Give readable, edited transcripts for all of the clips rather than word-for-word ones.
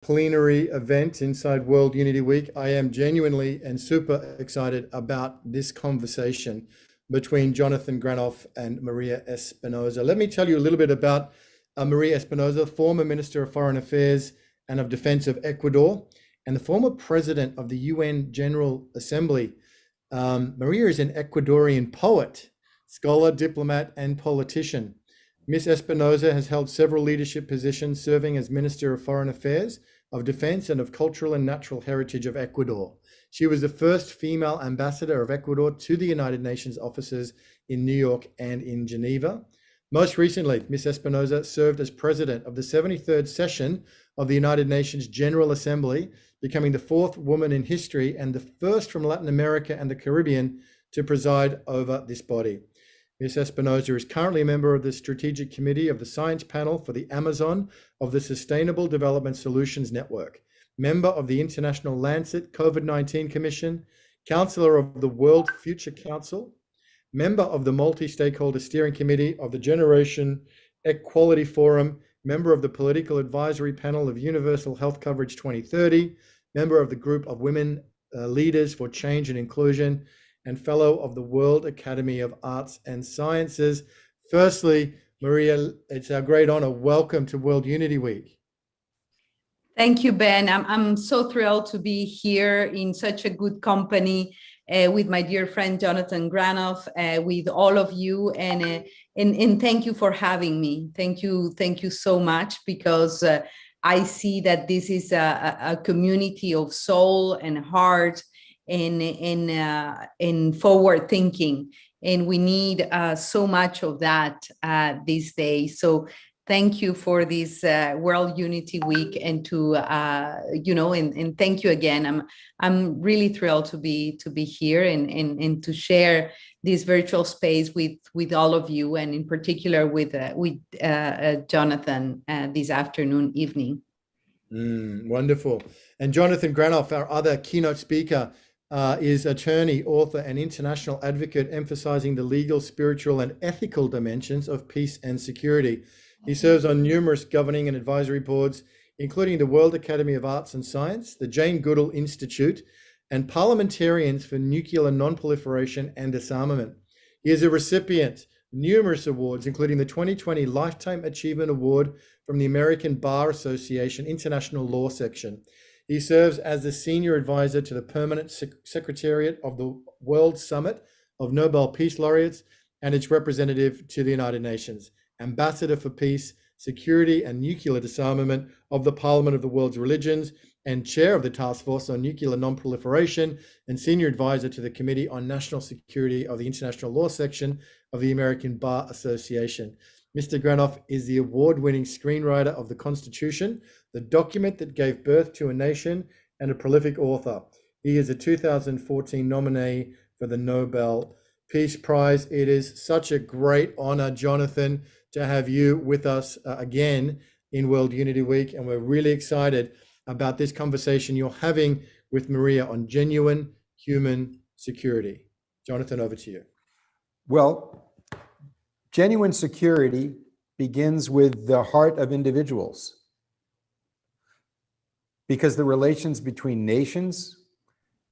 plenary event inside World Unity Week. I am genuinely and super excited about this conversation between Jonathan Granoff and Maria Espinosa. Let me tell you a little bit about Maria Espinosa, former Minister of Foreign Affairs and of Defense of Ecuador, and the former president of the UN General Assembly. Maria is an Ecuadorian poet, scholar, diplomat, and politician. Ms. Espinosa has held several leadership positions, serving as Minister of Foreign Affairs, of Defense, and of Cultural and Natural Heritage of Ecuador. She was the first female ambassador of Ecuador to the United Nations offices in New York and in Geneva. Most recently, Ms. Espinosa served as president of the 73rd session of the United Nations General Assembly, becoming the fourth woman in history and the first from Latin America and the Caribbean to preside over this body. Ms. Espinosa is currently a member of the Strategic Committee of the Science Panel for the Amazon of the Sustainable Development Solutions Network, member of the International Lancet COVID-19 Commission, counselor of the World Future Council, member of the Multi-Stakeholder Steering Committee of the Generation Equality Forum, member of the Political Advisory Panel of Universal Health Coverage 2030, member of the Group of Women Leaders for Change and Inclusion, and fellow of the World Academy of Arts and Sciences. Firstly, Maria, it's our great honor. Welcome to World Unity Week. Thank you, Ben. I'm so thrilled to be here in such a good company with my dear friend Jonathan Granoff, with all of you, and thank you for having me. Thank you so much, because I see that this is a community of soul and heart and forward thinking, and we need so much of that these days. So thank you for this World Unity Week, and to and thank you again. I'm really thrilled to be here and to share this virtual space with all of you, and in particular with Jonathan this evening. Wonderful. And Jonathan Granoff, our other keynote speaker, is attorney, author, and international advocate, emphasizing the legal, spiritual, and ethical dimensions of peace and security. He serves on numerous governing and advisory boards, including the World Academy of Arts and Science, the Jane Goodall Institute, and Parliamentarians for Nuclear Non-Proliferation and Disarmament. He is a recipient of numerous awards, including the 2020 Lifetime Achievement Award from the American Bar Association International Law Section. He serves as the senior advisor to the Permanent Secretariat of the World Summit of Nobel Peace Laureates and its representative to the United Nations, ambassador for peace, security, and nuclear disarmament of the Parliament of the World's Religions, and chair of the Task Force on Nuclear Non-Proliferation, and senior advisor to the Committee on National Security of the International Law Section of the American Bar Association. Mr. Granoff is the award-winning screenwriter of the Constitution, the document that gave birth to a nation, and a prolific author. He is a 2014 nominee for the Nobel Peace Prize. It is such a great honor, Jonathan, to have you with us again in World Unity Week, and we're really excited about this conversation you're having with Maria on genuine human security. Jonathan, over to you. Well, genuine security begins with the heart of individuals, because the relations between nations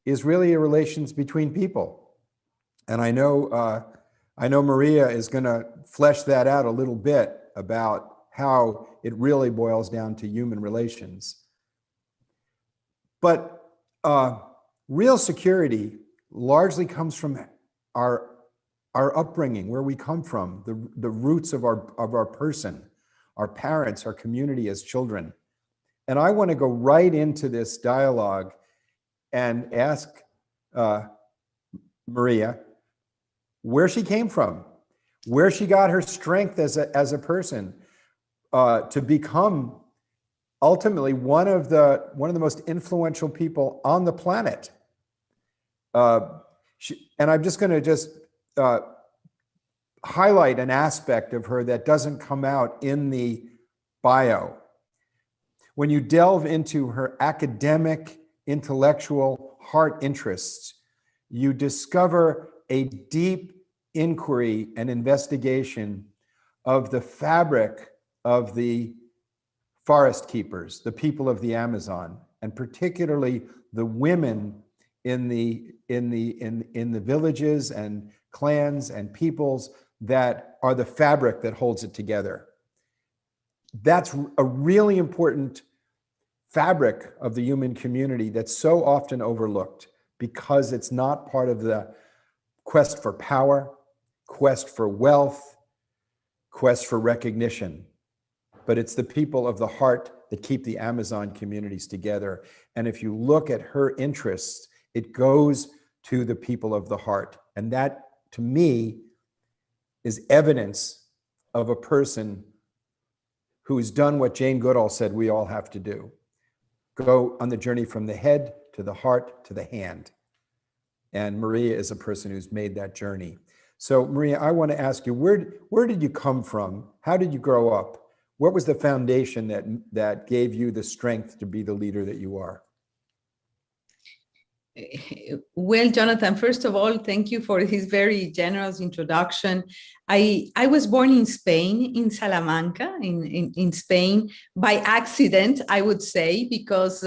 is really a relations between people. And I know Maria is going to flesh that out a little bit about how it really boils down to human relations. But real security largely comes from our upbringing, where we come from, the roots of our person, our parents, our community as children. And I want to go right into this dialogue and ask Maria where she came from, where she got her strength as a person to become ultimately one of the most influential people on the planet. And I'm just going to highlight an aspect of her that doesn't come out in the bio. When you delve into her academic, intellectual, heart interests, you discover a deep inquiry and investigation of the fabric of the forest keepers, the people of the Amazon, and particularly the women in the villages and clans and peoples that are the fabric that holds it together. That's a really important fabric of the human community that's so often overlooked because it's not part of the quest for power, quest for wealth, quest for recognition, but it's the people of the heart that keep the Amazon communities together. And if you look at her interests, it goes to the people of the heart. And that, to me, is evidence of a person who's done what Jane Goodall said we all have to do. Go on the journey from the head to the heart to the hand. And Maria is a person who's made that journey. So Maria, I want to ask you, where did you come from? How did you grow up? What was the foundation that gave you the strength to be the leader that you are? Well, Jonathan, first of all, thank you for his very generous introduction. I was born in Spain, in Salamanca, in Spain, by accident, I would say, because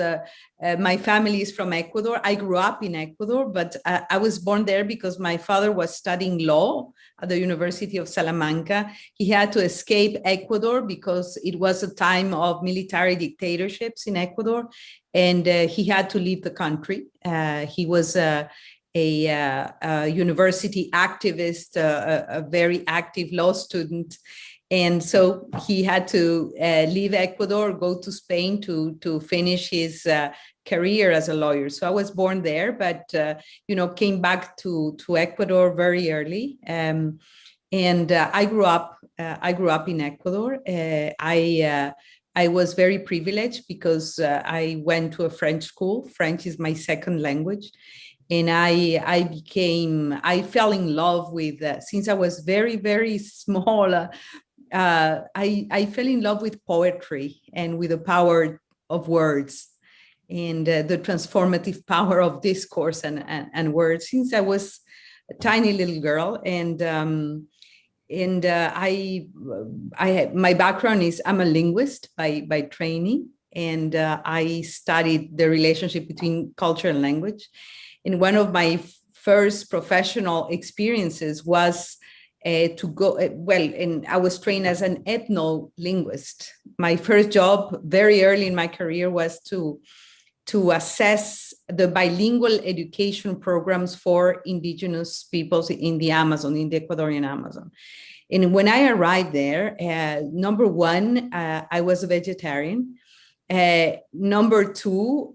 my family is from Ecuador. I grew up in Ecuador, but I was born there because my father was studying law at the University of Salamanca. He had to escape Ecuador because it was a time of military dictatorships in Ecuador, and he had to leave the country. He was a university activist, a very active law student. And so he had to leave Ecuador, go to Spain to finish his career as a lawyer. So I was born there, but came back to Ecuador very early. And I grew up in Ecuador. I was very privileged because I went to a French school. French is my second language. And I fell in love with, since I was very, very small, I fell in love with poetry and with the power of words and the transformative power of discourse and words since I was a tiny little girl. My background is I'm a linguist by training, and I studied the relationship between culture and language. And one of my first professional experiences was to go, and I was trained as an ethno-linguist. My first job very early in my career was to assess the bilingual education programs for indigenous peoples in the Amazon, in the Ecuadorian Amazon. And when I arrived there, number one, I was a vegetarian. Number two,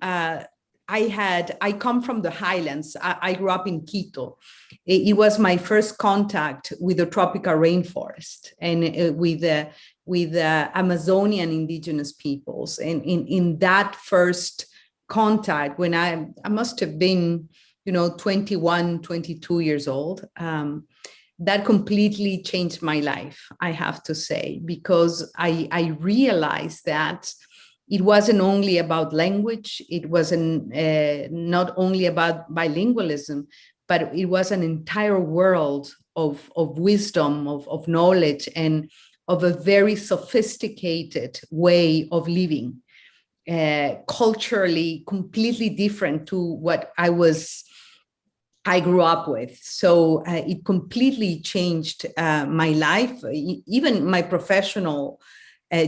I come from the highlands. I grew up in Quito. It was my first contact with the tropical rainforest and with Amazonian indigenous peoples. And in that first contact, when I must have been, 21, 22 years old, that completely changed my life, I have to say, because I realized that it wasn't only about language. It wasn't not only about bilingualism, but it was an entire world of wisdom, of knowledge, and of a very sophisticated way of living, culturally completely different to what I grew up with. So it completely changed my life, even my professional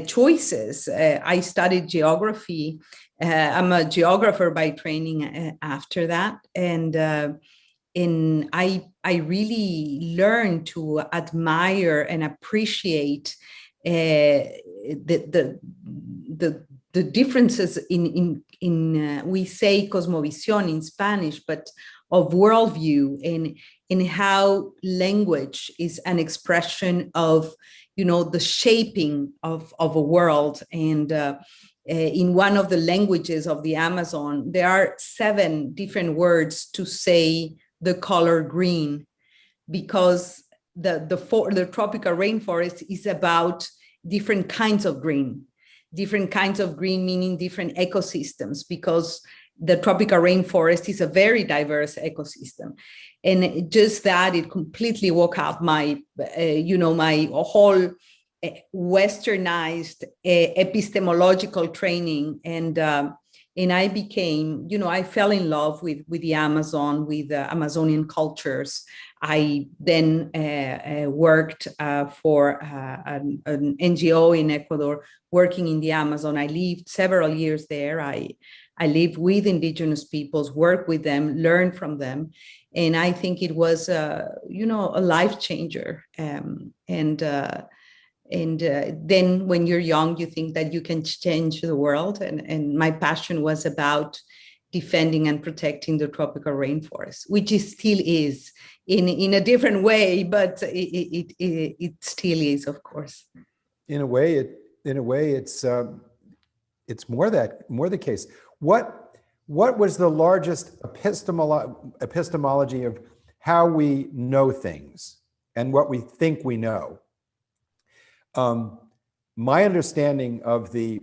choices. I studied geography. I'm a geographer by training after that. And I really learned to admire and appreciate the differences in we say cosmovisión in Spanish, but of worldview, in how language is an expression of the shaping of a world. And in one of the languages of the Amazon, there are 7 different words to say the color green, because the tropical rainforest is about different kinds of green meaning different ecosystems, because the tropical rainforest is a very diverse ecosystem. And just that, it completely woke up my, my whole Westernized epistemological training, and I became, I fell in love with the Amazon, with Amazonian cultures. I then worked for an NGO in Ecuador, working in the Amazon. I lived several years there. I lived with indigenous peoples, worked with them, learned from them. And I think it was, a life changer. Then when you're young, you think that you can change the world. And my passion was about defending and protecting the tropical rainforest, which it still is in a different way, but it still is, of course. In a way, it's more the case. What was the largest epistemology of how we know things and what we think we know? My understanding of the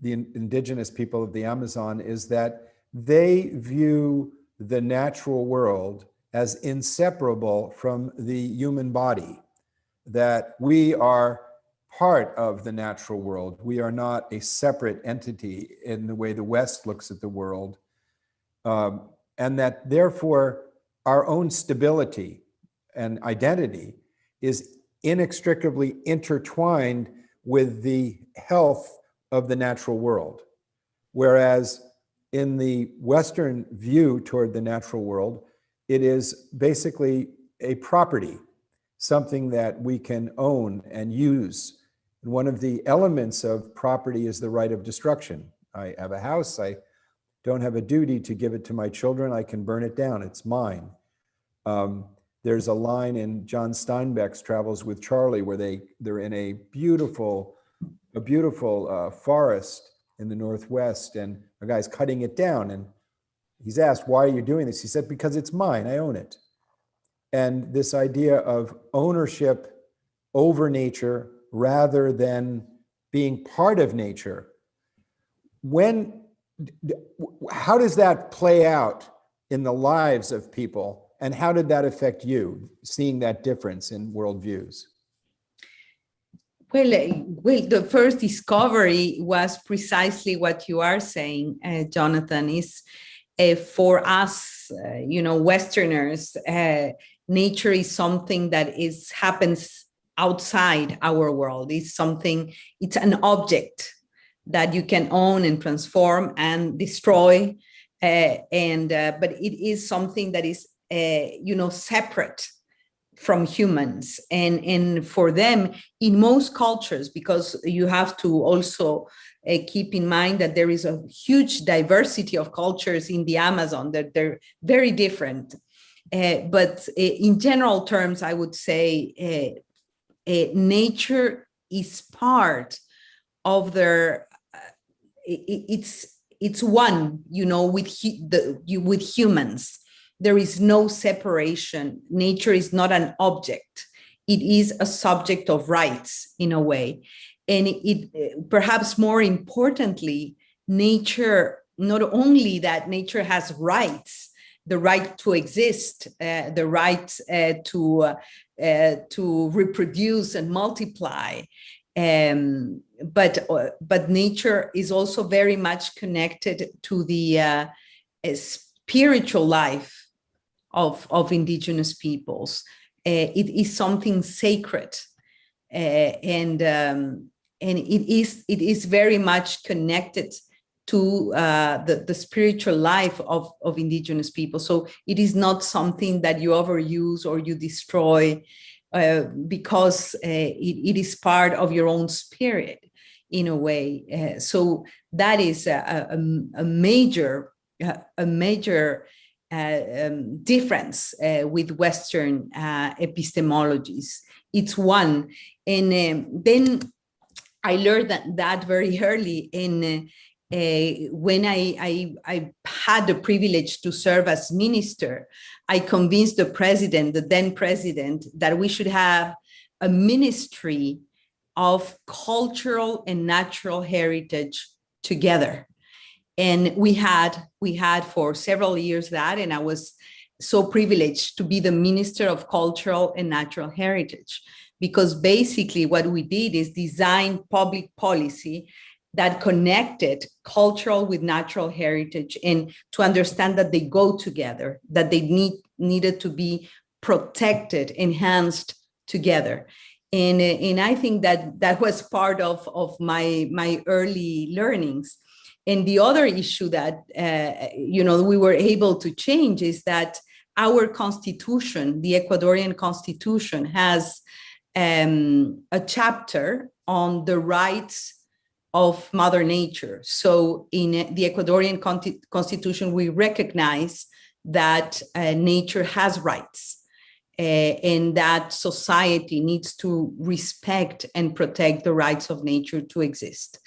indigenous people of the Amazon is that they view the natural world as inseparable from the human body, that we are part of the natural world. We are not a separate entity in the way the West looks at the world, and that therefore our own stability and identity is inextricably intertwined with the health of the natural world. Whereas in the Western view toward the natural world, it is basically a property, something that we can own and use. And one of the elements of property is the right of destruction. I have a house, I don't have a duty to give it to my children, I can burn it down, it's mine. There's a line in John Steinbeck's Travels with Charlie where they're in a beautiful forest in the Northwest, and a guy's cutting it down, and he's asked, why are you doing this? He said, because it's mine, I own it. And this idea of ownership over nature rather than being part of nature, how does that play out in the lives of people? And how did that affect you, seeing that difference in worldviews? Well, the first discovery was precisely what you are saying, Jonathan, is for us, Westerners, nature is something that happens outside our world. It's an object that you can own and transform and destroy. But it is something that is separate from humans, and for them, in most cultures, because you have to also keep in mind that there is a huge diversity of cultures in the Amazon, that they're very different. But in general terms, I would say nature is part of their. It's one, with humans. There is no separation. Nature is not an object. It is a subject of rights in a way. And it perhaps more importantly, nature, not only that nature has rights, the right to exist, the right to reproduce and multiply, but nature is also very much connected to the spiritual life of indigenous peoples. It is something sacred, and it is very much connected to the spiritual life of indigenous people. So it is not something that you overuse or you destroy, because it is part of your own spirit in a way. So that is a major difference with Western epistemologies. It's one. And then I learned that very early. And when I had the privilege to serve as minister, I convinced the then president, that we should have a ministry of cultural and natural heritage together. And we had for several years that, and I was so privileged to be the Minister of Cultural and Natural Heritage. because basically what we did is design public policy that connected cultural with natural heritage, and to understand that they go together, that they needed to be protected, enhanced together. And I think that was part of my early learnings. And the other issue that we were able to change is that our constitution, the Ecuadorian constitution, has a chapter on the rights of Mother Nature. So in the Ecuadorian constitution, we recognize that nature has rights, and that society needs to respect and protect the rights of nature to exist.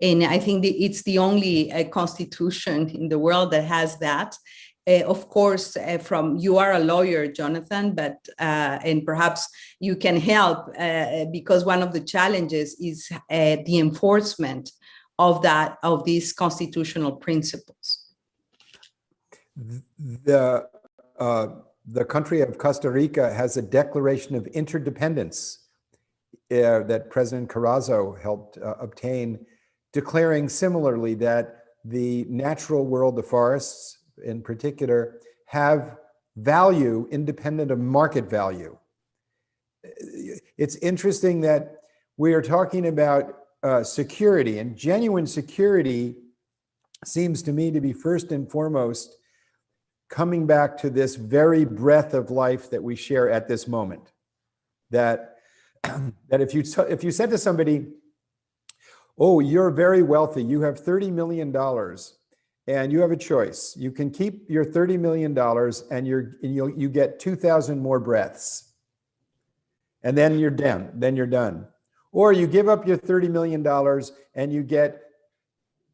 And I think it's the only constitution in the world that has that. Of course, you are a lawyer, Jonathan, but and perhaps you can help because one of the challenges is the enforcement of these constitutional principles. The country of Costa Rica has a declaration of interdependence that President Carazo helped obtain, declaring similarly that the natural world, the forests in particular, have value independent of market value. It's interesting that we are talking about security, and genuine security seems to me to be first and foremost coming back to this very breath of life that we share at this moment. That if you said to somebody, oh, you're very wealthy, you have $30 million, and you have a choice. You can keep your $30 million and you get 2,000 more breaths. And then you're done. Or you give up your $30 million and you get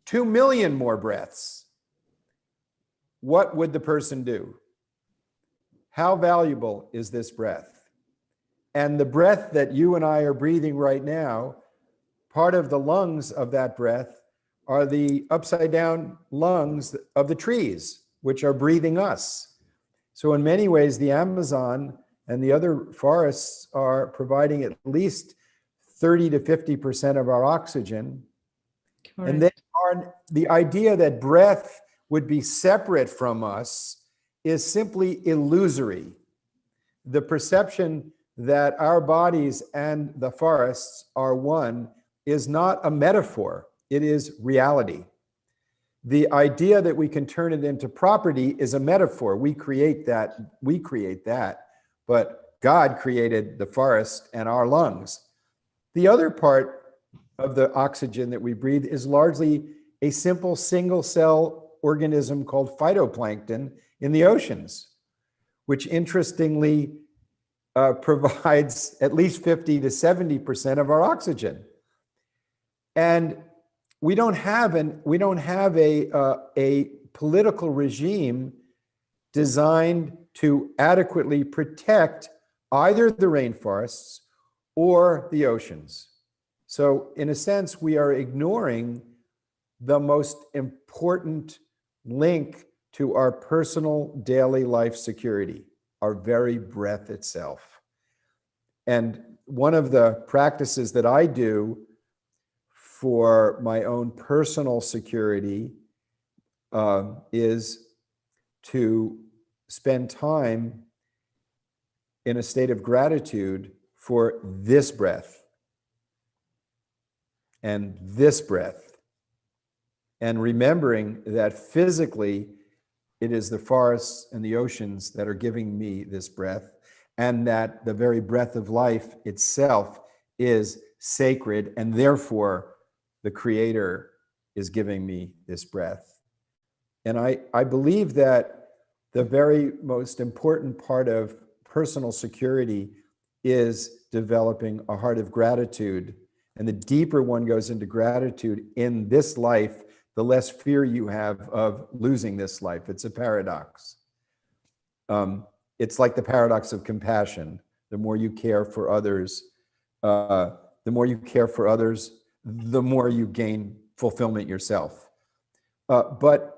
2 million more breaths. What would the person do? How valuable is this breath? And the breath that you and I are breathing right now, part of the lungs of that breath are the upside down lungs of the trees, which are breathing us. So in many ways, the Amazon and the other forests are providing at least 30 to 50% of our oxygen. Correct. And then the idea that breath would be separate from us is simply illusory. The perception that our bodies and the forests are one is not a metaphor. It is reality. The idea that we can turn it into property is a metaphor. We create that, but God created the forest and our lungs. The other part of the oxygen that we breathe is largely a simple single cell organism called phytoplankton in the oceans, which interestingly provides at least 50 to 70% of our oxygen. And we don't have a political regime designed to adequately protect either the rainforests or the oceans. So in a sense, we are ignoring the most important link to our personal daily life security, our very breath itself. And one of the practices that I do for my own personal security is to spend time in a state of gratitude for this breath and this breath, and remembering that physically it is the forests and the oceans that are giving me this breath, and that the very breath of life itself is sacred, and therefore the Creator is giving me this breath. And I believe that the very most important part of personal security is developing a heart of gratitude. And the deeper one goes into gratitude in this life, the less fear you have of losing this life. It's a paradox. It's like the paradox of compassion. The more you care for others, the more you gain fulfillment yourself. But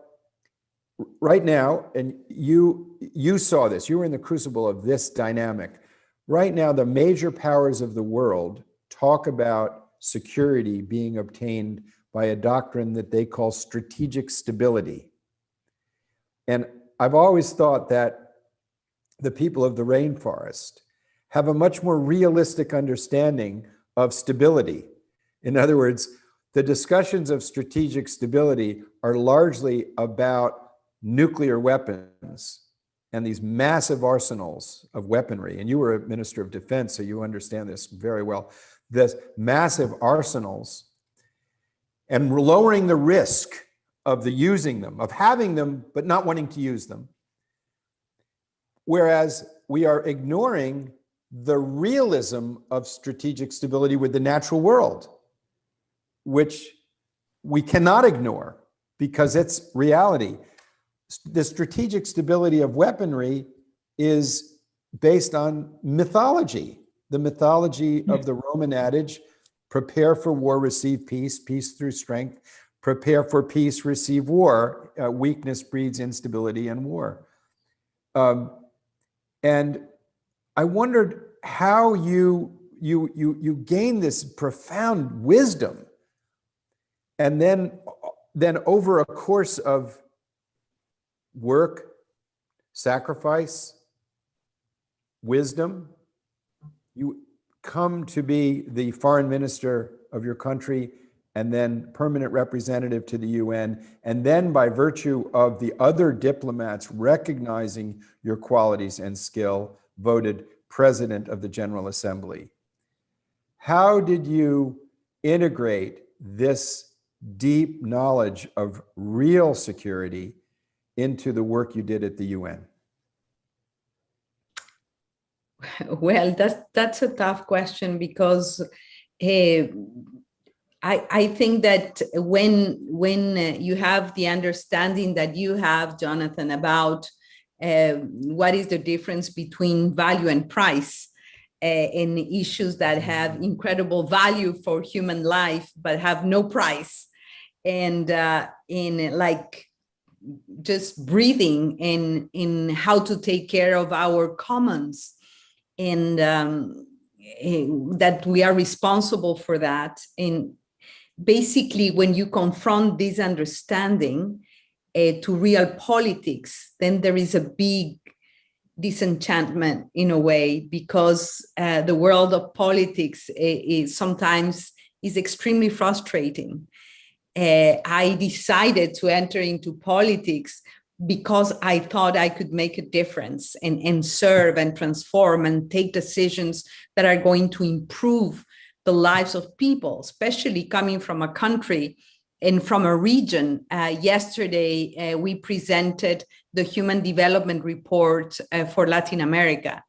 right now, and you saw this, you were in the crucible of this dynamic. right now the major powers of the world talk about security being obtained by a doctrine that they call strategic stability. And I've always thought that the people of the rainforest have a much more realistic understanding of stability. In other words, the discussions of strategic stability are largely about nuclear weapons and these massive arsenals of weaponry. And you were a minister of defense, so you understand this very well. This massive arsenals and lowering the risk of the using them, of having them, but not wanting to use them. Whereas we are ignoring the realism of strategic stability with the natural world, which we cannot ignore because it's reality. The strategic stability of weaponry is based on mythology, the mythology of the Roman adage, prepare for war, receive peace, peace through strength, prepare for peace, receive war, weakness breeds instability and war. And I wondered how you gain this profound wisdom, and then over a course of work, sacrifice, wisdom, you come to be the foreign minister of your country and then permanent representative to the UN, and then by virtue of the other diplomats recognizing your qualities and skill, voted president of the General Assembly. How did you integrate this deep knowledge of real security into the work you did at the UN? Well, that's a tough question, because I think that when you have the understanding that you have, Jonathan, about what is the difference between value and price in issues that have incredible value for human life but have no price, and in like just breathing in how to take care of our commons, and that we are responsible for that. And basically, when you confront this understanding to real politics, then there is a big disenchantment in a way, because the world of politics is sometimes extremely frustrating. I decided to enter into politics because I thought I could make a difference and serve and transform and take decisions that are going to improve the lives of people, especially coming from a country and from a region. Yesterday, we presented the Human Development Report for Latin America.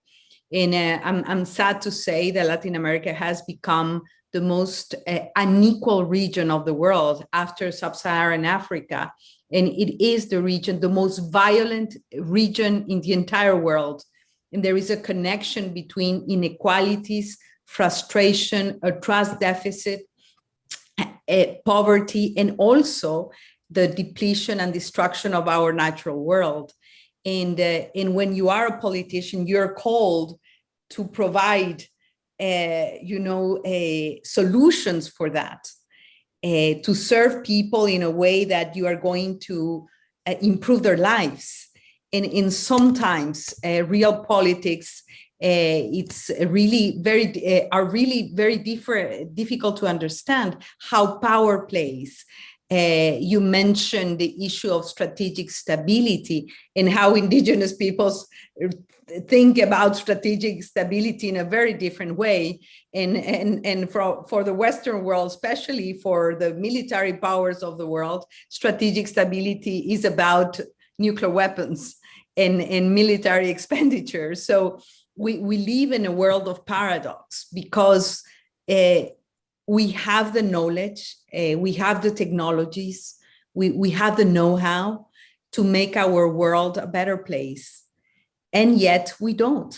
And I'm sad to say that Latin America has become the most unequal region of the world after Sub-Saharan Africa. And it is the region, the most violent region in the entire world. And there is a connection between inequalities, frustration, a trust deficit, poverty, and also the depletion and destruction of our natural world. And when you are a politician, you're called to provide solutions for that, to serve people in a way that you are going to improve their lives. And sometimes real politics, it's really very difficult to understand how power plays. You mentioned the issue of strategic stability and how indigenous peoples think about strategic stability in a very different way. And for the Western world, especially for the military powers of the world, strategic stability is about nuclear weapons and military expenditure. So we live in a world of paradox, because we have the knowledge, we have the technologies, we have the know-how to make our world a better place. And yet we don't.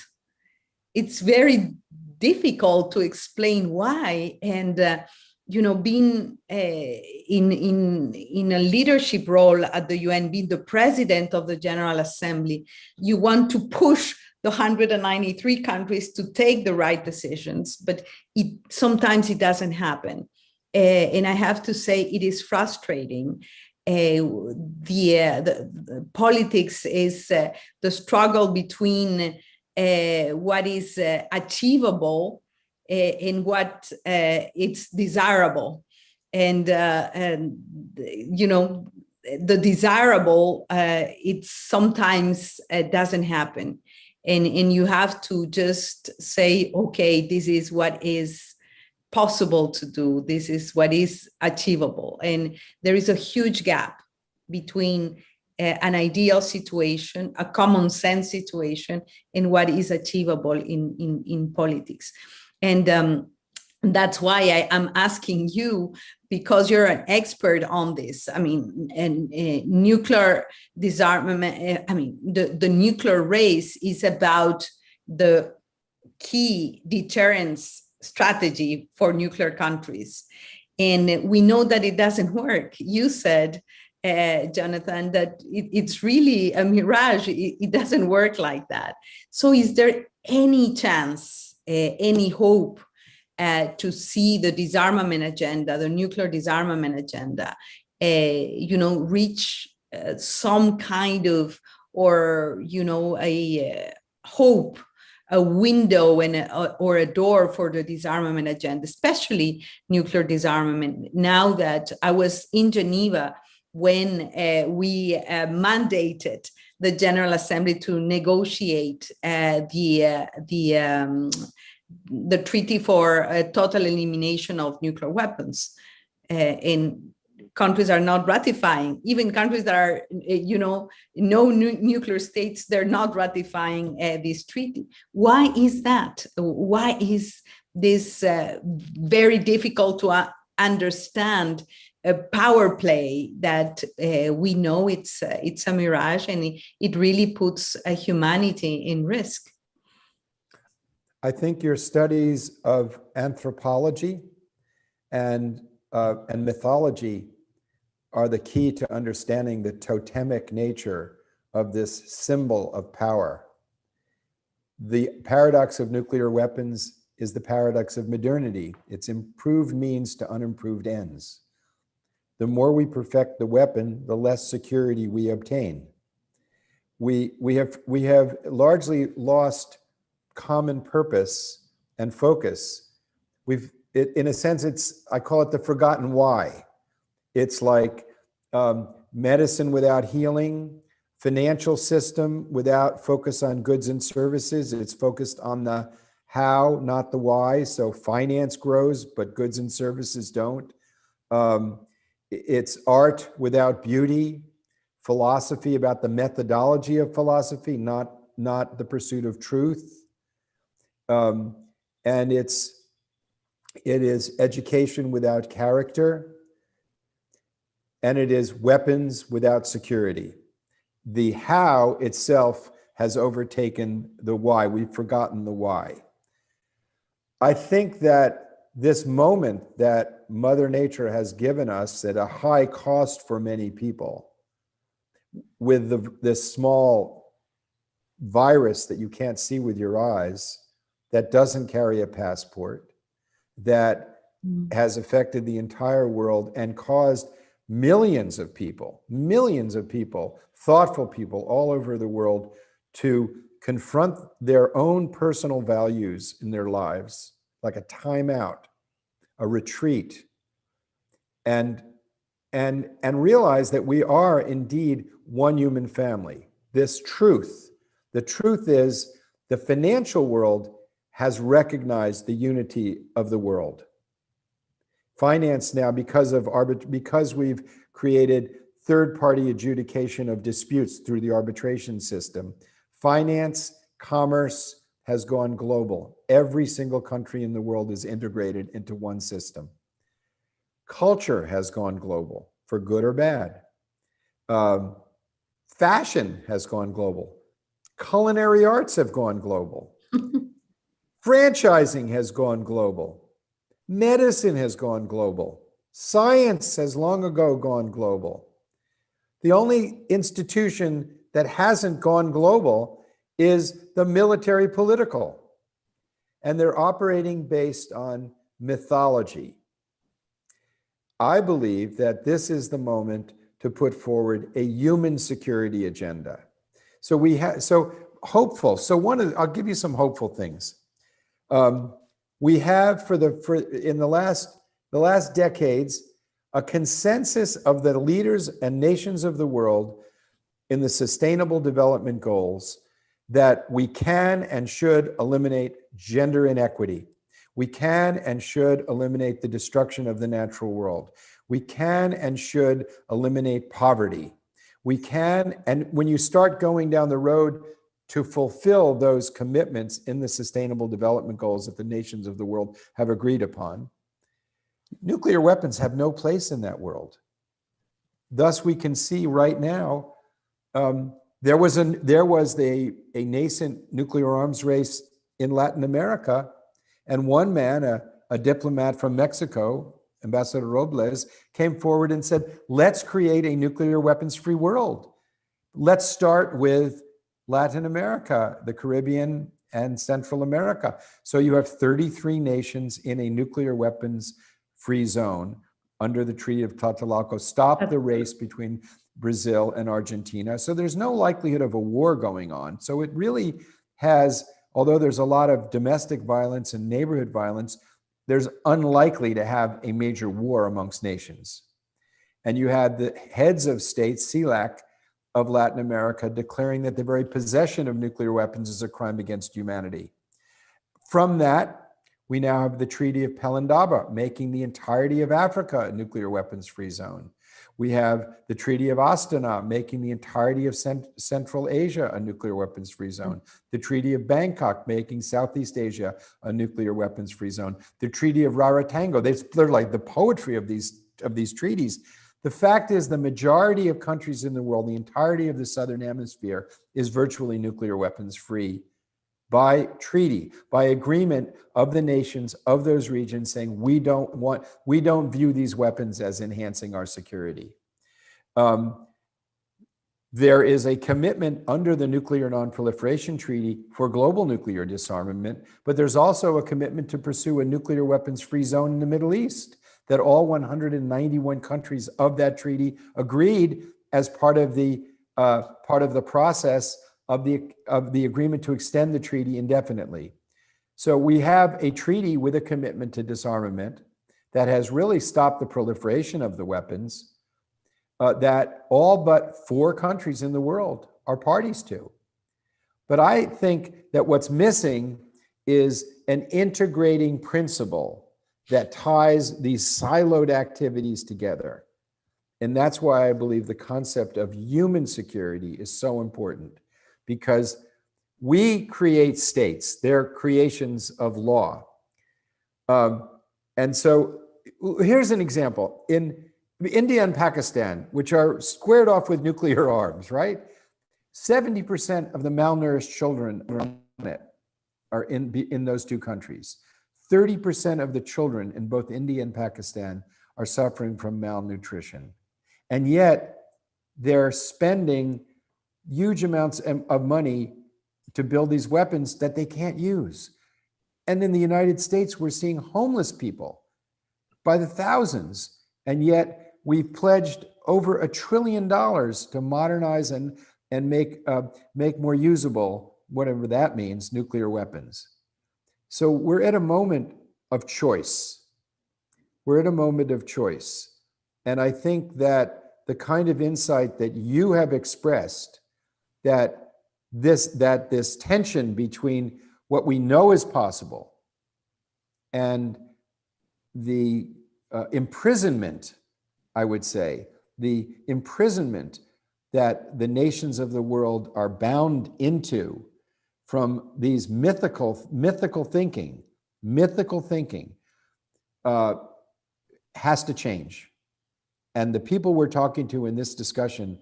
It's very difficult to explain why. And being in a leadership role at the UN, being the president of the General Assembly, you want to push the 193 countries to take the right decisions, but sometimes it doesn't happen. And I have to say it is frustrating. The politics is the struggle between what is achievable and what it's desirable. And you know, the desirable, it sometimes doesn't happen. And you have to just say, okay, this is what is possible to do. This is what is achievable. And there is a huge gap between an ideal situation, a common sense situation, and what is achievable in politics. And that's why I am asking you, because you're an expert on this. I mean, and nuclear disarmament, I mean, the nuclear race is about the key deterrence strategy for nuclear countries. And we know that it doesn't work. You said, Jonathan, that it's really a mirage. It doesn't work like that. So is there any chance, any hope to see the disarmament agenda, the nuclear disarmament agenda, you know, reach some kind of, or, you know, a hope, a window and or a door for the disarmament agenda, especially nuclear disarmament? Now that I was in Geneva when we mandated the General Assembly to negotiate the treaty for total elimination of nuclear weapons, and countries are not ratifying. Even countries that are, you know, no nuclear states, they're not ratifying this treaty. Why is that? Why is this very difficult to understand a power play that we know it's a mirage, and it really puts humanity in risk? I think your studies of anthropology and mythology are the key to understanding the totemic nature of this symbol of power. The paradox of nuclear weapons is the paradox of modernity. It's improved means to unimproved ends. The more we perfect the weapon, the less security we obtain. We have largely lost common purpose and focus. In a sense, I call it the forgotten why. It's like medicine without healing, financial system without focus on goods and services. It's focused on the how, not the why. So finance grows, but goods and services don't. It's art without beauty, philosophy about the methodology of philosophy, not the pursuit of truth. And it is education without character, and it is weapons without security. The how itself has overtaken the why. We've forgotten the why. I think that this moment that Mother Nature has given us at a high cost for many people, with this small virus that you can't see with your eyes, that doesn't carry a passport, that has affected the entire world and caused millions of people, thoughtful people all over the world to confront their own personal values in their lives, like a timeout, a retreat, and realize that we are indeed one human family. This truth, the truth is the financial world has recognized the unity of the world. Finance now, because we've created third-party adjudication of disputes through the arbitration system, finance, commerce has gone global. Every single country in the world is integrated into one system. Culture has gone global, for good or bad. Fashion has gone global. Culinary arts have gone global. Franchising has gone global. Medicine has gone global. Science has long ago gone global. The only institution that hasn't gone global is the military political. And they're operating based on mythology. I believe that this is the moment to put forward a human security agenda. So hopeful. So I'll give you some hopeful things. We have in the last decades a consensus of the leaders and nations of the world in the Sustainable Development Goals that we can and should eliminate gender inequity. We can and should eliminate the destruction of the natural world. We can and should eliminate poverty. We can, and when you start going down the road to fulfill those commitments in the Sustainable Development Goals that the nations of the world have agreed upon, nuclear weapons have no place in that world. Thus, we can see right now, there was a nascent nuclear arms race in Latin America, and one man, a diplomat from Mexico, Ambassador Robles, came forward and said, let's create a nuclear weapons-free world. Let's start with Latin America, the Caribbean, and Central America. So you have 33 nations in a nuclear weapons-free zone under the Treaty of Tlatelolco. Stop the race between Brazil and Argentina. So there's no likelihood of a war going on. So it really has, although there's a lot of domestic violence and neighborhood violence, there's unlikely to have a major war amongst nations. And you had the heads of states, CELAC, of Latin America declaring that the very possession of nuclear weapons is a crime against humanity. From that, we now have the Treaty of Pelindaba, making the entirety of Africa a nuclear weapons-free zone. We have the Treaty of Astana, making the entirety of Central Asia a nuclear weapons-free zone. The Treaty of Bangkok, making Southeast Asia a nuclear weapons-free zone. The Treaty of Raratango, they're like the poetry of these treaties. The fact is, the majority of countries in the world, the entirety of the Southern Hemisphere, is virtually nuclear weapons-free by treaty, by agreement of the nations of those regions saying, we don't view these weapons as enhancing our security. There is a commitment under the Nuclear Non-Proliferation Treaty for global nuclear disarmament, but there's also a commitment to pursue a nuclear weapons-free zone in the Middle East that all 191 countries of that treaty agreed as part of the process of the agreement to extend the treaty indefinitely. So we have a treaty with a commitment to disarmament that has really stopped the proliferation of the weapons that all but 4 countries in the world are parties to. But I think that what's missing is an integrating principle that ties these siloed activities together. And that's why I believe the concept of human security is so important, because we create states, they're creations of law. And so here's an example. In India and Pakistan, which are squared off with nuclear arms, right? 70% of the malnourished children on the planet are in those 2 countries. 30% of the children in both India and Pakistan are suffering from malnutrition. And yet they're spending huge amounts of money to build these weapons that they can't use. And in the United States, we're seeing homeless people by the thousands. And yet we've pledged over $1 trillion to modernize and make more usable, whatever that means, nuclear weapons. So we're at a moment of choice. We're at a moment of choice. And I think that the kind of insight that you have expressed, that this tension between what we know is possible and the imprisonment, I would say, the imprisonment that the nations of the world are bound into from these mythical thinking has to change. And the people we're talking to in this discussion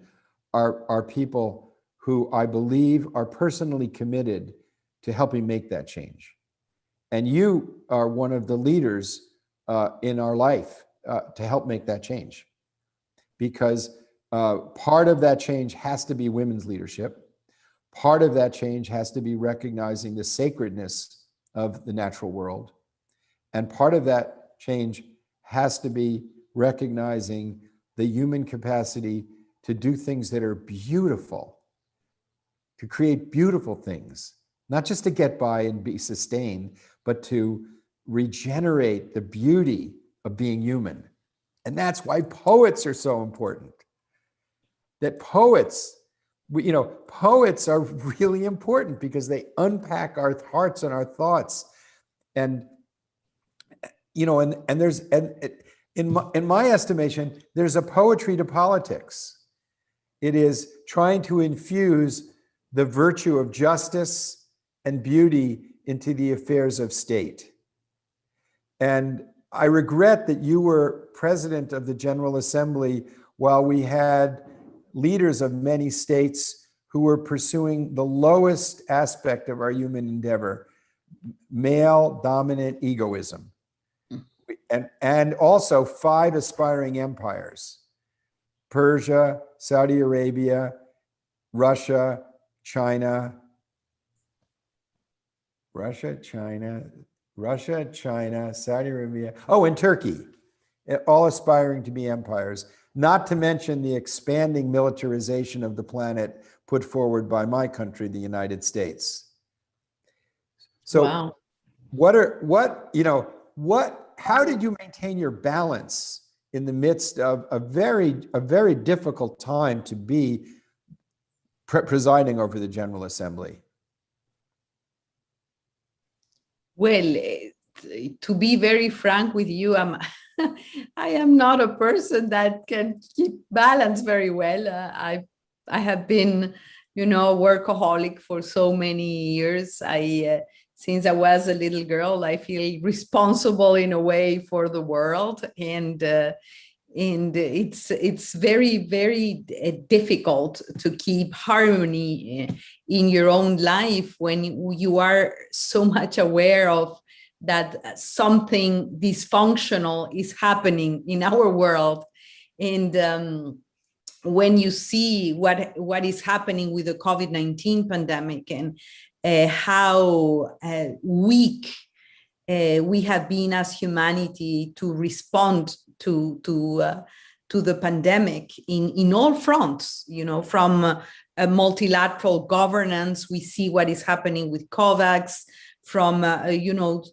are people who I believe are personally committed to helping make that change. And you are one of the leaders in our life to help make that change. Because part of that change has to be women's leadership. part of that change has to be recognizing the sacredness of the natural world. And part of that change has to be recognizing the human capacity to do things that are beautiful, to create beautiful things, not just to get by and be sustained, but to regenerate the beauty of being human. And that's why poets are so important. That poets, poets are really important because they unpack our hearts and our thoughts. And, in my estimation, there's a poetry to politics. It is trying to infuse the virtue of justice and beauty into the affairs of state. And I regret that you were president of the General Assembly while we had leaders of many states who were pursuing the lowest aspect of our human endeavor, male dominant egoism. And also 5 aspiring empires: Persia, Saudi Arabia, Russia, China, Saudi Arabia, and Turkey, all aspiring to be empires, not to mention the expanding militarization of the planet put forward by my country, the United States. So wow. How did you maintain your balance in the midst of a very difficult time to be presiding over the General Assembly? Well, to be very frank with you, I am not a person that can keep balance very well. I have been, a workaholic for so many years. Since I was a little girl, I feel responsible in a way for the world, and it's very, very difficult to keep harmony in your own life when you are so much aware of that something dysfunctional is happening in our world. And when you see what is happening with the COVID-19 pandemic and how weak we have been as humanity to respond to the pandemic in all fronts, from a multilateral governance, we see what is happening with COVAX, from,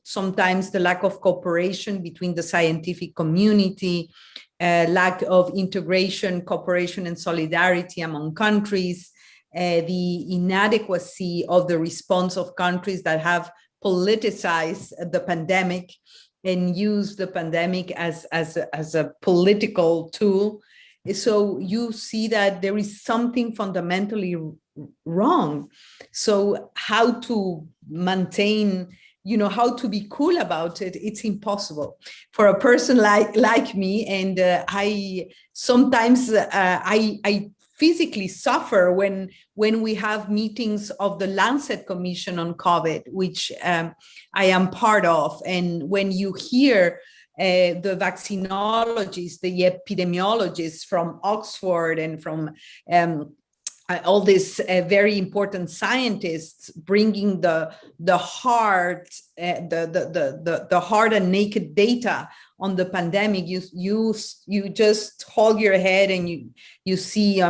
sometimes the lack of cooperation between the scientific community, lack of integration, cooperation, and solidarity among countries, the inadequacy of the response of countries that have politicized the pandemic and used the pandemic as a political tool. So you see that there is something fundamentally wrong. So how to maintain, how to be cool about it, it's impossible for a person like me. And I sometimes I physically suffer when we have meetings of the Lancet Commission on COVID, which I am part of. And when you hear the vaccinologists, the epidemiologists from Oxford and from all these very important scientists bringing the hard and naked data on the pandemic, you just hold your head and you see,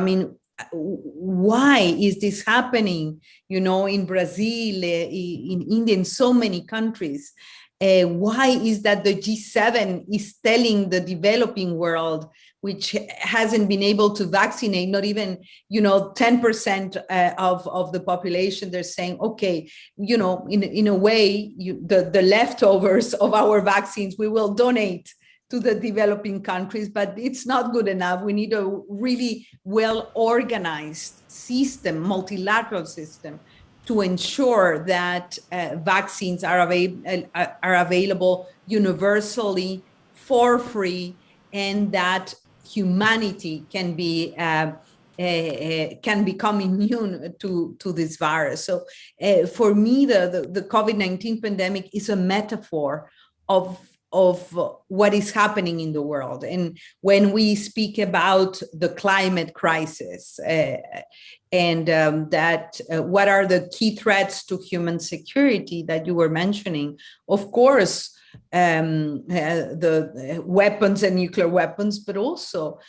why is this happening? In Brazil, in India, in so many countries. Why is that the G7 is telling the developing world, which hasn't been able to vaccinate, not even 10% of the population? They're saying, okay, in a way, the leftovers of our vaccines we will donate to the developing countries, but it's not good enough. We need a really well-organized system, multilateral system, to ensure that vaccines are available universally for free, and that humanity can become immune to this virus. So for me, the COVID-19 pandemic is a metaphor of what is happening in the world. And when we speak about the climate crisis and what are the key threats to human security that you were mentioning, of course, the weapons and nuclear weapons, but also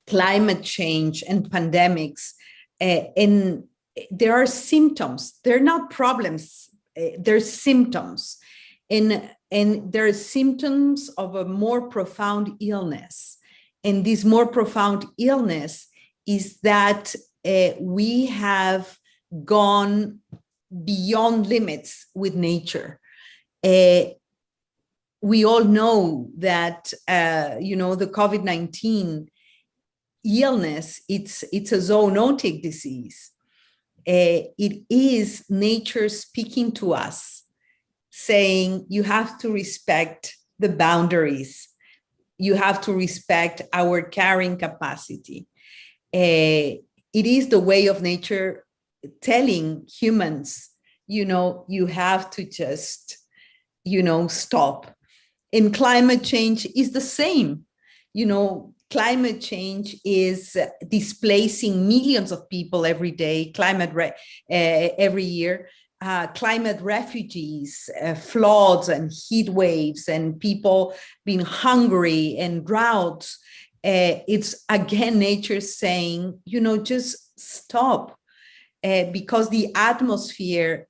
climate change and pandemics. And there are symptoms. They're not problems. They're symptoms. And there are symptoms of a more profound illness. And this more profound illness is that we have gone beyond limits with nature. We all know that, the COVID-19 illness, it's a zoonotic disease. It is nature speaking to us, saying you have to respect the boundaries. You have to respect our carrying capacity. It is the way of nature telling humans, you have to just, stop. And climate change is the same. Climate change is displacing millions of people every day, every year. Climate refugees, floods and heat waves, and people being hungry and droughts. It's again nature saying, just stop, because the atmosphere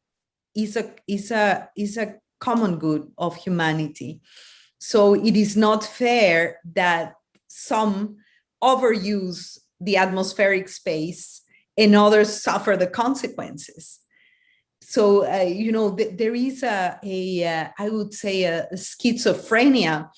is a common good of humanity. So it is not fair that some overuse the atmospheric space and others suffer the consequences. So, there is I would say, a schizophrenia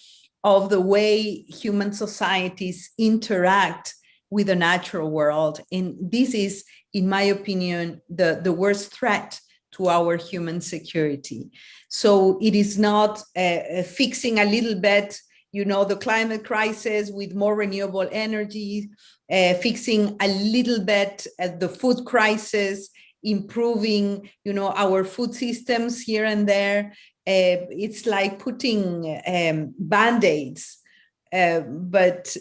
of the way human societies interact with the natural world. And this is, in my opinion, the worst threat to our human security. So it is not fixing a little bit, the climate crisis with more renewable energy, fixing a little bit the food crisis, improving, our food systems here and there. It's like putting Band-Aids, but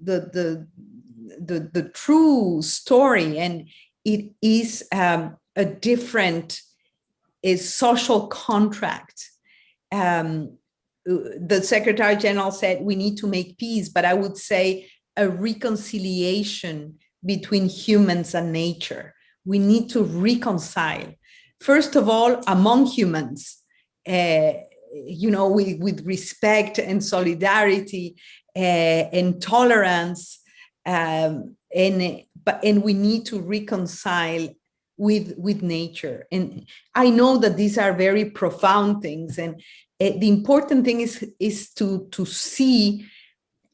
the true story, and it is a different social contract. The Secretary General said we need to make peace, but I would say a reconciliation between humans and nature. We need to reconcile, first of all, among humans, with respect and solidarity and tolerance, and we need to reconcile with nature. And I know that these are very profound things, and the important thing is to see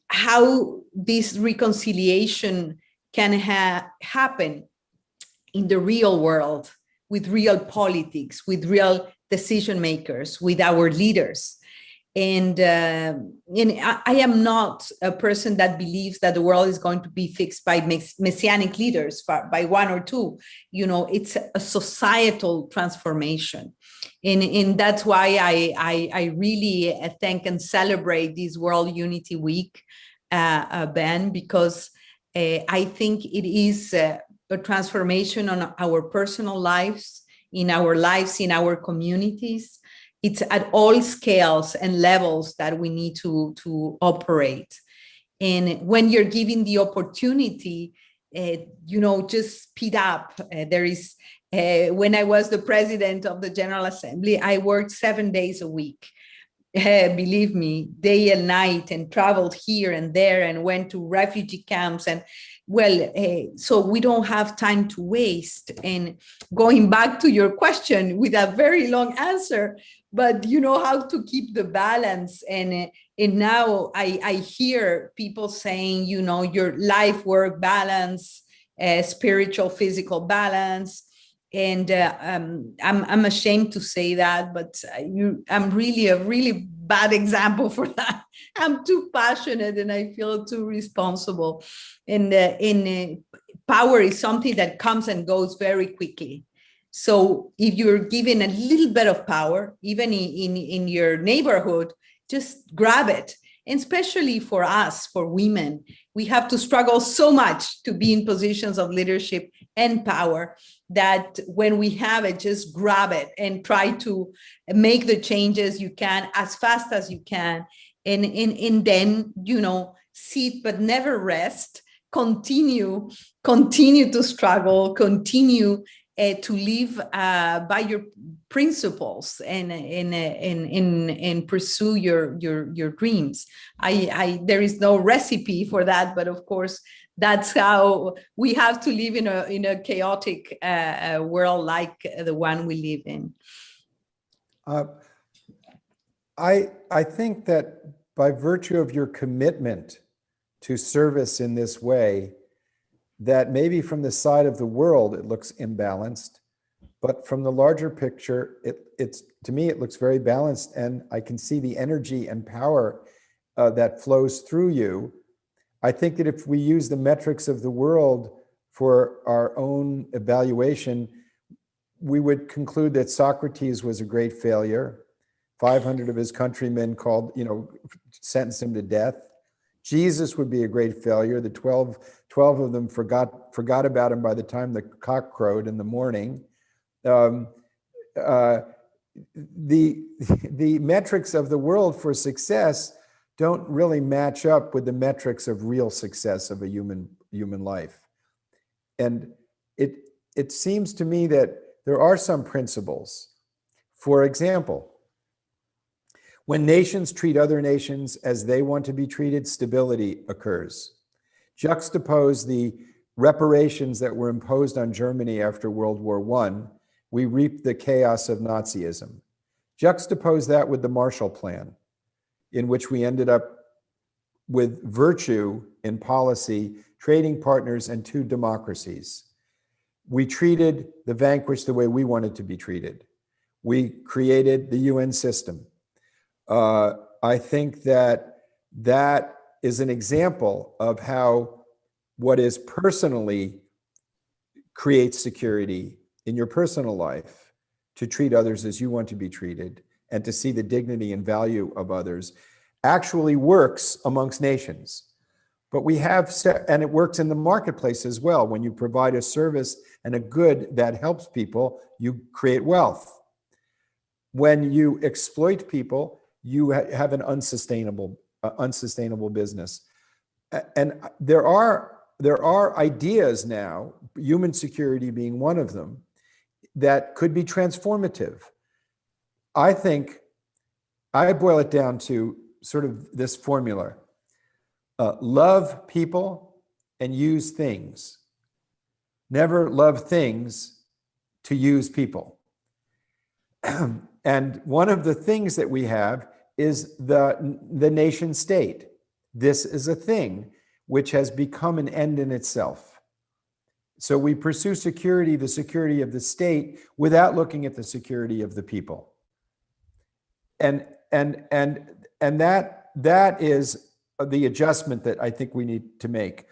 how this reconciliation can happen in the real world, with real politics, with real decision makers, with our leaders. And I am not a person that believes that the world is going to be fixed by messianic leaders, by one or two. It's a societal transformation. And that's why I really thank and celebrate this World Unity Week, Ben, because I think it is a transformation on our personal lives, in our communities. It's at all scales and levels that we need to operate. And when you're given the opportunity, just speed up. There is, when I was the president of the General Assembly, I worked 7 days a week. Believe me, day and night, and traveled here and there and went to refugee camps. And so we don't have time to waste. And going back to your question with a very long answer, but how to keep the balance. And now I hear people saying, your life work balance, spiritual, physical balance. And I'm ashamed to say that, but I'm really a really bad example for that. I'm too passionate and I feel too responsible. And power is something that comes and goes very quickly. So if you're given a little bit of power, even in your neighborhood, just grab it. And especially for us, for women, we have to struggle so much to be in positions of leadership and power that when we have it, just grab it and try to make the changes you can as fast as you can. And then, you know, sit but never rest, continue to struggle, continue to live by your principles and pursue your dreams. There is no recipe for that, but of course that's how we have to live in a chaotic world like the one we live in. I think that by virtue of your commitment to service in this way, that maybe from the side of the world it looks imbalanced, but from the larger picture, it's to me it looks very balanced, and I can see the energy and power that flows through you. I think that if we use the metrics of the world for our own evaluation, we would conclude that Socrates was a great failure. 500 of his countrymen sentenced him to death. Jesus would be a great failure. The 12 of them forgot about him by the time the cock crowed in the morning. The metrics of the world for success don't really match up with the metrics of real success of a human life. And it seems to me that there are some principles. For example, when nations treat other nations as they want to be treated, stability occurs. Juxtapose the reparations that were imposed on Germany after World War I, we reaped the chaos of Nazism. Juxtapose that with the Marshall Plan, in which we ended up with virtue in policy, trading partners, and 2 democracies. We treated the vanquished the way we wanted to be treated. We created the UN system. I think that is an example of how what is personally creates security in your personal life, to treat others as you want to be treated and to see the dignity and value of others, actually works amongst nations. But we have, and it works in the marketplace as well. When you provide a service and a good that helps people, you create wealth. When you exploit people, you have an unsustainable business. And there are ideas now, human security being one of them, that could be transformative. I think I boil it down to sort of this formula: love people and use things. Never love things to use people. And one of the things that we have is the nation state. This is a thing which has become an end in itself. So we pursue security, the security of the state, without looking at the security of the people. And that is the adjustment that I think we need to make.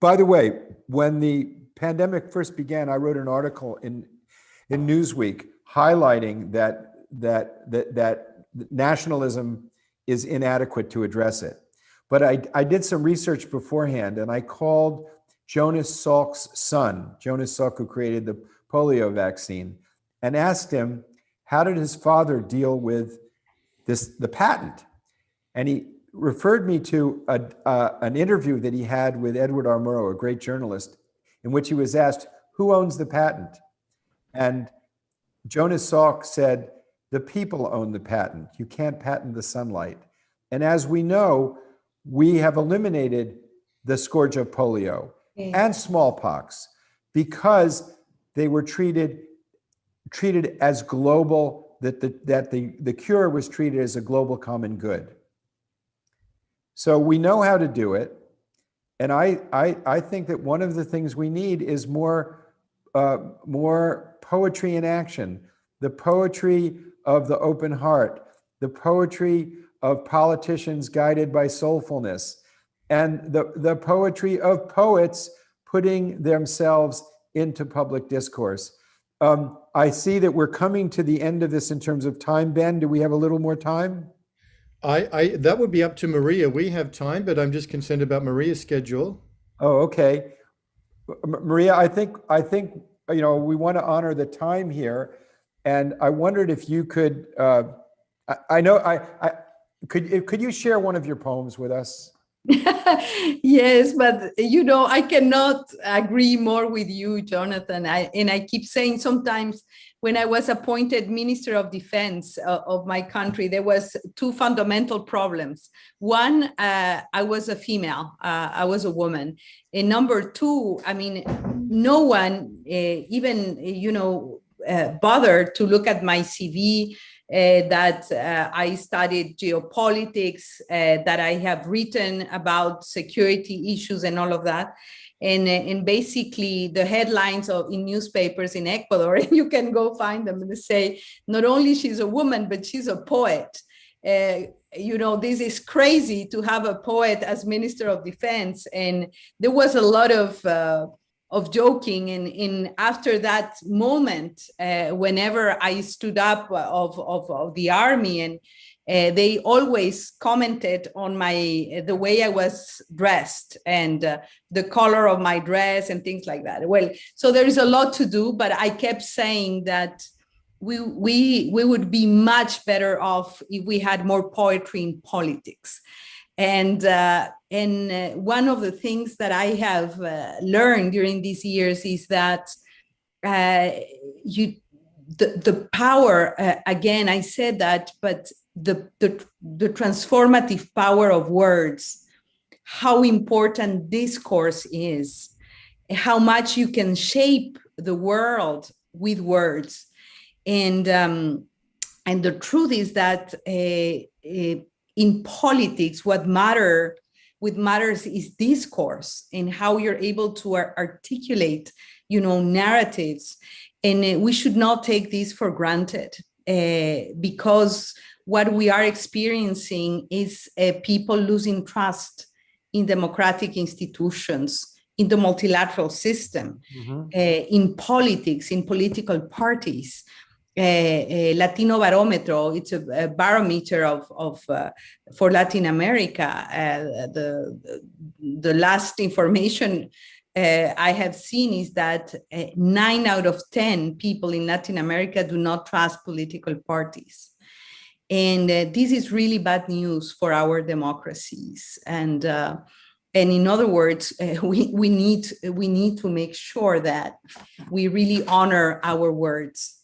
By the way, when the pandemic first began, I wrote an article in Newsweek highlighting that nationalism is inadequate to address it. But I did some research beforehand, and I called Jonas Salk's son, Jonas Salk, who created the polio vaccine, and asked him, how did his father deal with the patent? And he referred me to an interview that he had with Edward R. Murrow, a great journalist, in which he was asked, who owns the patent? And Jonas Salk said, the people own the patent. You can't patent the sunlight. And as we know, we have eliminated the scourge of polio and smallpox because they were treated as global, that the cure was treated as a global common good. So we know how to do it. And I think that one of the things we need is more poetry in action, the poetry of the open heart, the poetry of politicians guided by soulfulness, and the poetry of poets putting themselves into public discourse. I see that we're coming to the end of this in terms of time. Ben, do we have a little more time? That would be up to Maria. We have time, but I'm just concerned about Maria's schedule. Oh, okay. Maria, I think we want to honor the time here, and I wondered if you could. Could you share one of your poems with us? Yes, but I cannot agree more with you, Jonathan. I keep saying sometimes when I was appointed Minister of Defense of my country, there was two fundamental problems. One, I was a female, I was a woman. And number two, I mean, no one even, bothered to look at my CV, that I studied geopolitics, that I have written about security issues and all of that. And basically the headlines in newspapers in Ecuador, and you can go find them, and they say, not only she's a woman, but she's a poet. This is crazy to have a poet as Minister of Defense. And there was a lot of joking, and after that moment, whenever I stood up of the army, and they always commented on the way I was dressed and the color of my dress and things like that. Well, so there is a lot to do, but I kept saying that we would be much better off if we had more poetry in politics. And one of the things that I have learned during these years is that the power, again, I said that, but the transformative power of words, how important discourse is, how much you can shape the world with words. And the truth is that in politics, what matters is discourse and how you're able to articulate, narratives. And we should not take this for granted, because what we are experiencing is people losing trust in democratic institutions, in the multilateral system, in politics, in political parties. Latino Barometro, it's a barometer for Latin America. The last information I have seen is that 9 out of 10 people in Latin America do not trust political parties. And this is really bad news for our democracies. And in other words, we need to make sure that we really honor our words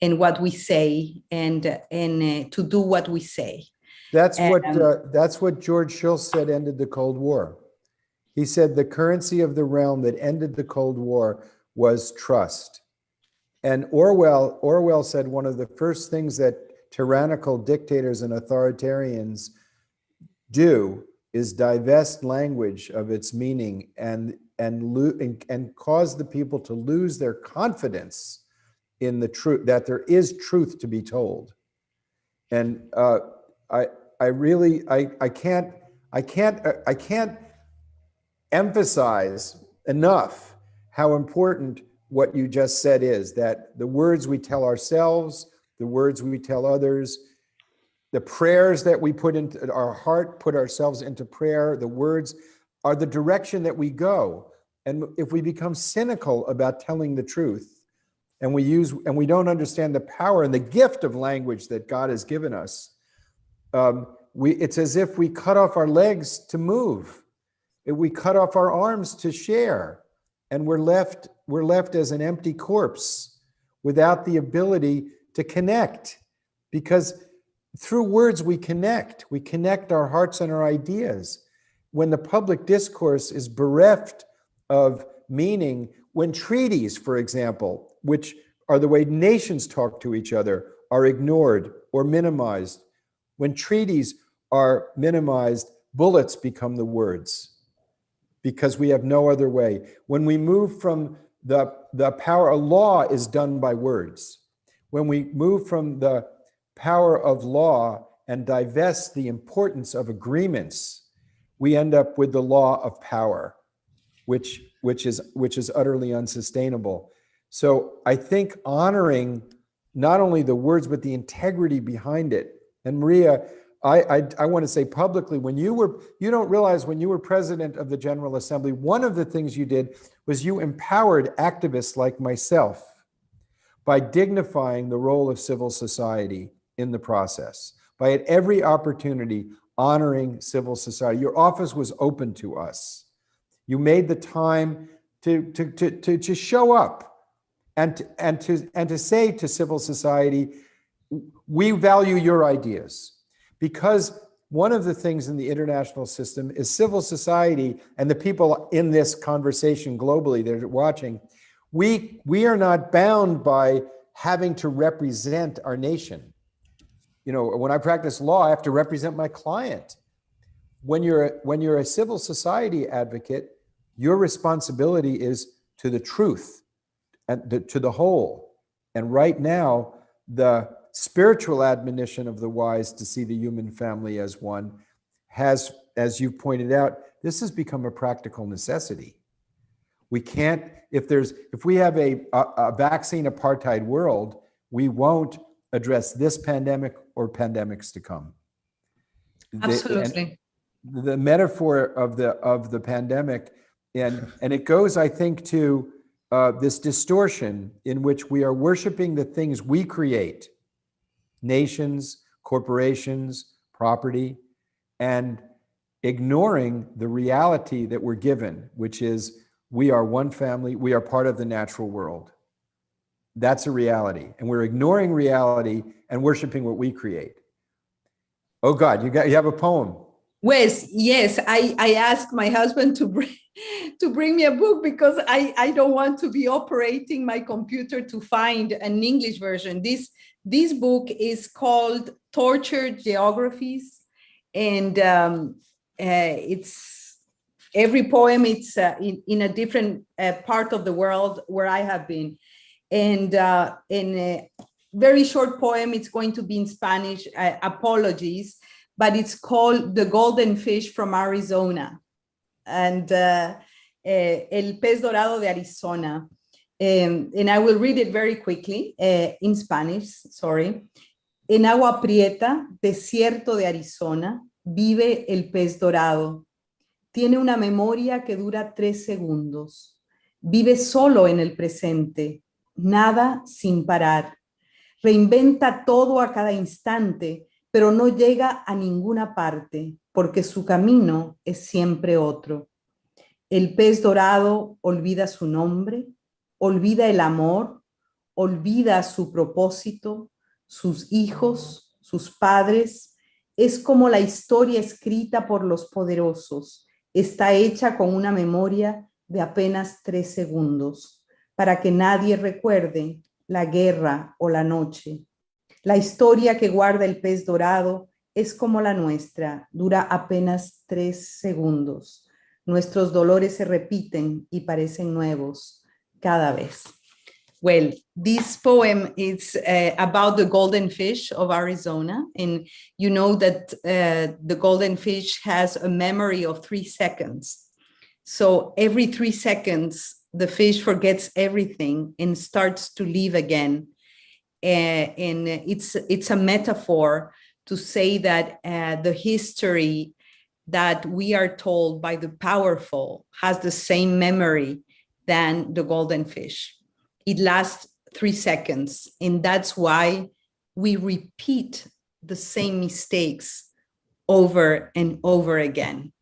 and what we say, and to do what we say. That's what George Shultz said ended the Cold War. He said the currency of the realm that ended the Cold War was trust. And Orwell said one of the first things that tyrannical dictators and authoritarians do is divest language of its meaning and cause the people to lose their confidence in the truth, that there is truth to be told. And I can't emphasize enough how important what you just said is, that the words we tell ourselves, the words we tell others, the prayers that we put into our heart, put ourselves into prayer, the words are the direction that we go. And if we become cynical about telling the truth, and we don't understand the power and the gift of language that God has given us, it's as if we cut off our legs to move. We cut off our arms to share, and we're left as an empty corpse without the ability to connect. Because through words we connect our hearts and our ideas. When the public discourse is bereft of meaning, when treaties, for example, which are the way nations talk to each other, are ignored or minimized, when treaties are minimized, bullets become the words, because we have no other way. When we move from the power, a law is done by words. When we move from the power of law and divest the importance of agreements, we end up with the law of power, which is utterly unsustainable. So I think honoring not only the words, but the integrity behind it. And Maria, I want to say publicly, you don't realize when you were president of the General Assembly, one of the things you did was you empowered activists like myself by dignifying the role of civil society in the process, by at every opportunity honoring civil society. Your office was open to us. You made the time to show up and to say to civil society, we value your ideas. Because one of the things in the international system is civil society and the people in this conversation globally that are watching, we are not bound by having to represent our nation. You know, when I practice law, I have to represent my client. When you're a civil society advocate, your responsibility is to the truth and to the whole. And right now, the spiritual admonition of the wise to see the human family as one has, as you pointed out, this has become a practical necessity. We can't, if we have a vaccine apartheid world, we won't address this pandemic or pandemics to come. Absolutely. The metaphor of the pandemic, and it goes, I think, to this distortion in which we are worshiping the things we create, nations, corporations, property, and ignoring the reality that we're given, which is we are one family, we are part of the natural world. That's a reality. And we're ignoring reality and worshiping what we create. Oh God, you have a poem. Wes, yes, I asked my husband to bring me a book because I don't want to be operating my computer to find an English version. This book is called Tortured Geographies, and it's every poem, it's in a different part of the world where I have been. And in a very short poem, it's going to be in Spanish, apologies, but it's called The Golden Fish from Arizona, and El Pez Dorado de Arizona. And I will read it very quickly in Spanish, sorry. En agua prieta, desierto de Arizona, vive el pez dorado. Tiene una memoria que dura 3 segundos. Vive solo en el presente, nada sin parar. Reinventa todo a cada instante, pero no llega a ninguna parte, porque su camino es siempre otro. El pez dorado olvida su nombre, olvida el amor, olvida su propósito, sus hijos, sus padres. Es como la historia escrita por los poderosos. Está hecha con una memoria de apenas 3 segundos, para que nadie recuerde la guerra o la noche. La historia que guarda el pez dorado es como la nuestra, dura apenas 3 segundos. Nuestros dolores se repiten y parecen nuevos cada vez. Well, this poem is about the golden fish of Arizona. And you know that the golden fish has a memory of 3 seconds. So every 3 seconds, the fish forgets everything and starts to live again. And it's a metaphor to say that the history that we are told by the powerful has the same memory than the golden fish. It lasts 3 seconds, and that's why we repeat the same mistakes over and over again.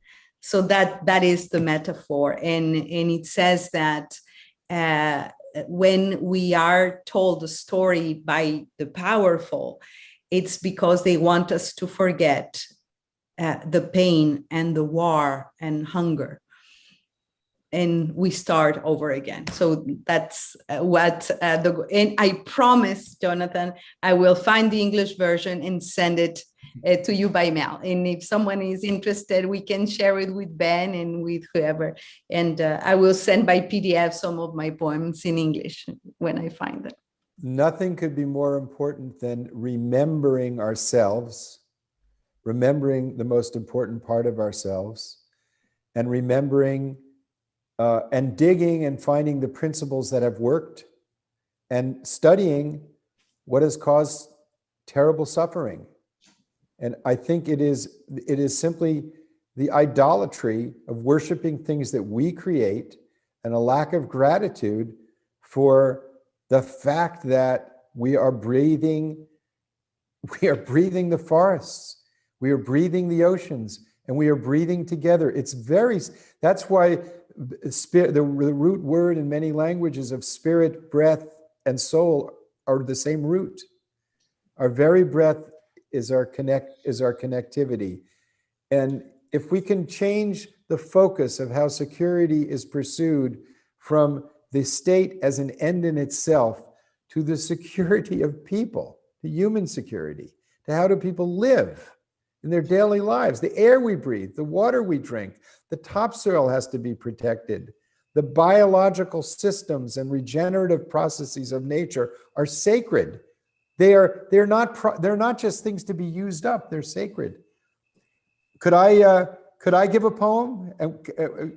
So that is the metaphor, and it says that when we are told a story by the powerful, it's because they want us to forget the pain and the war and hunger. And we start over again. So that's what and I promise, Jonathan, I will find the English version and send it to you by mail. And if someone is interested, we can share it with Ben and with whoever. And I will send by PDF some of my poems in English when I find them. Nothing could be more important than remembering ourselves, remembering the most important part of ourselves, and remembering and digging and finding the principles that have worked and studying what has caused terrible suffering. And I think it is simply the idolatry of worshiping things that we create and a lack of gratitude for the fact that we are breathing the forests, we are breathing the oceans, and we are breathing together. That's why the root word in many languages of spirit, breath, and soul are the same root. Our very breath is our connectivity. And if we can change the focus of how security is pursued from the state as an end in itself to the security of people, the human security, to how do people live in their daily lives, the air we breathe, the water we drink, the topsoil has to be protected. The biological systems and regenerative processes of nature are sacred. They're not just things to be used up, they're sacred. Could I give a poem? And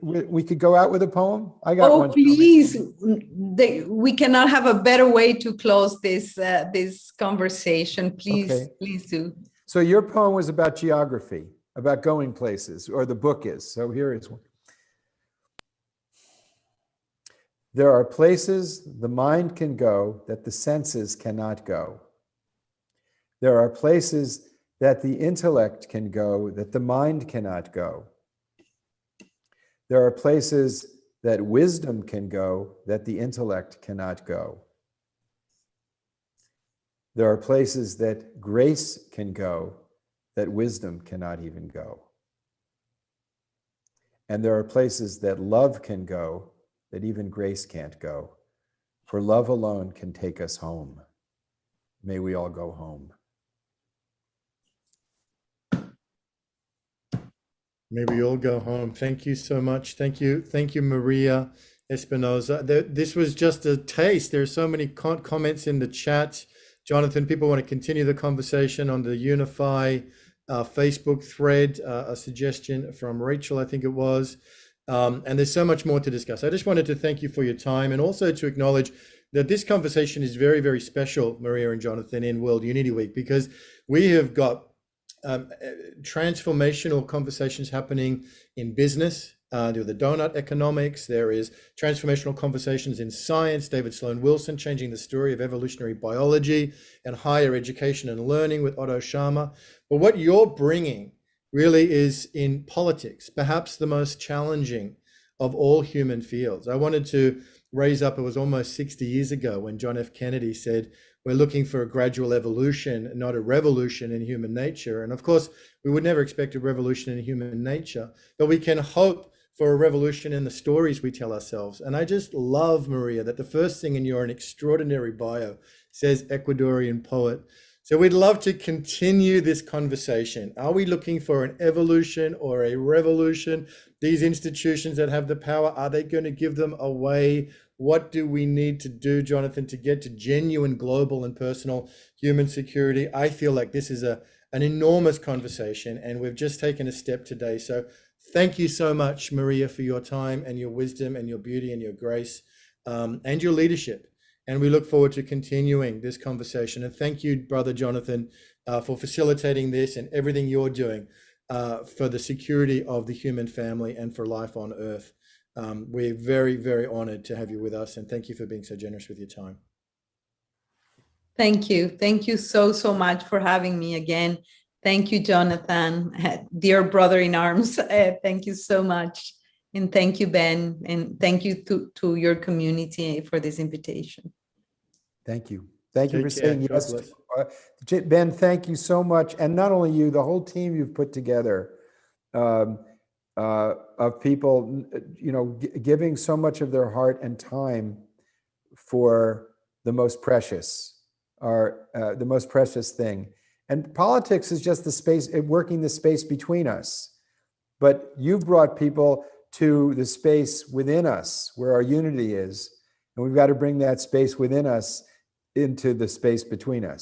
we could go out with a poem. I got one. Oh, please! We cannot have a better way to close this conversation. Please, Okay. Please do. So your poem was about geography, about going places, or the book is. So here is one. There are places the mind can go that the senses cannot go. There are places that the intellect can go that the mind cannot go. There are places that wisdom can go that the intellect cannot go. There are places that grace can go that wisdom cannot even go. And there are places that love can go that even grace can't go. For love alone can take us home. May we all go home. May we all go home. Thank you so much. Thank you, Maria Espinosa. This was just a taste. There are so many comments in the chat. Jonathan, people want to continue the conversation on the Unify Facebook thread, a suggestion from Rachel, I think it was. And there's so much more to discuss. I just wanted to thank you for your time and also to acknowledge that this conversation is very, very special, Maria and Jonathan, in World Unity Week, because we have got transformational conversations happening in business, the donut economics. There is transformational conversations in science. David Sloan Wilson changing the story of evolutionary biology and higher education and learning with Otto Scharmer. But what you're bringing really is in politics, perhaps the most challenging of all human fields. I wanted to raise up, it was almost 60 years ago when John F. Kennedy said, we're looking for a gradual evolution, not a revolution in human nature. And of course, we would never expect a revolution in human nature, but we can hope for a revolution in the stories we tell ourselves. And I just love, Maria, that the first thing in your extraordinary bio says Ecuadorian poet. So we'd love to continue this conversation. Are we looking for an evolution or a revolution? These institutions that have the power, are they going to give them away? What do we need to do, Jonathan, to get to genuine global and personal human security? I feel like this is an enormous conversation, and we've just taken a step today. So thank you so much, Maria, for your time and your wisdom and your beauty and your grace and your leadership. And we look forward to continuing this conversation. And thank you, Brother Jonathan, for facilitating this and everything you're doing for the security of the human family and for life on Earth. We're very, very honored to have you with us. And thank you for being so generous with your time. Thank you. Thank you so, so much for having me again. Thank you, Jonathan, dear brother in arms. Thank you so much. And thank you, Ben. And thank you to your community for this invitation. Thank you. Thank you for Take care. saying God yes. bless. Ben, thank you so much. And not only you, the whole team you've put together of people, giving so much of their heart and time for the most precious, the most precious thing. And politics is just the space, working the space between us. But you've brought people to the space within us where our unity is. And we've got to bring that space within us into the space between us.